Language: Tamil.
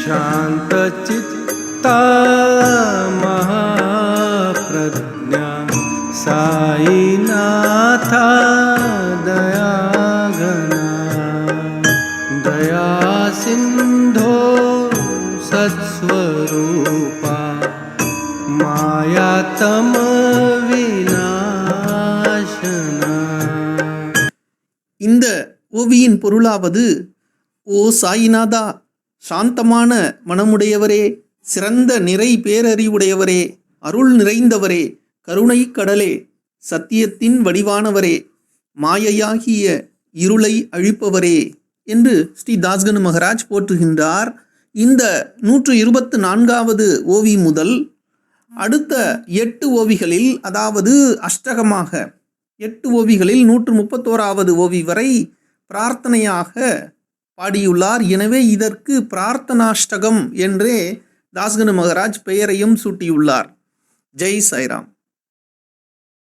शान्तचित्ता महाप्रज्ञा साईनाथा दयाघना दयासिन्धो सत्स्वरूपा मायातमविनाशना. இந்த ஓவியின் பொருளாவது, ஓ சாயிநாதா, சாந்தமான மனமுடையவரே, சிறந்த நிறை பேரறிவுடையவரே, அருள் நிறைந்தவரே, கருணை கடலே, சத்தியத்தின் வடிவானவரே, மாயையாகிய இருளை அழிப்பவரே என்று ஸ்ரீ தாஸ்கனு மகராஜ் போற்றுகின்றார். இந்த 124வது ஓவி முதல் அடுத்த 8 ஓவிகளில், அதாவது அஷ்டகமாக 8 ஓவிகளில் 131வது ஓவி வரை பிரார்த்தனையாக பாடியுள்ளார். எனவே இதற்கு பிரார்த்தனாஷ்டகம் என்றே தாஸ்கனு மகராஜ் பெயரையும் சூட்டியுள்ளார். ஜெய் சாய்ராம்.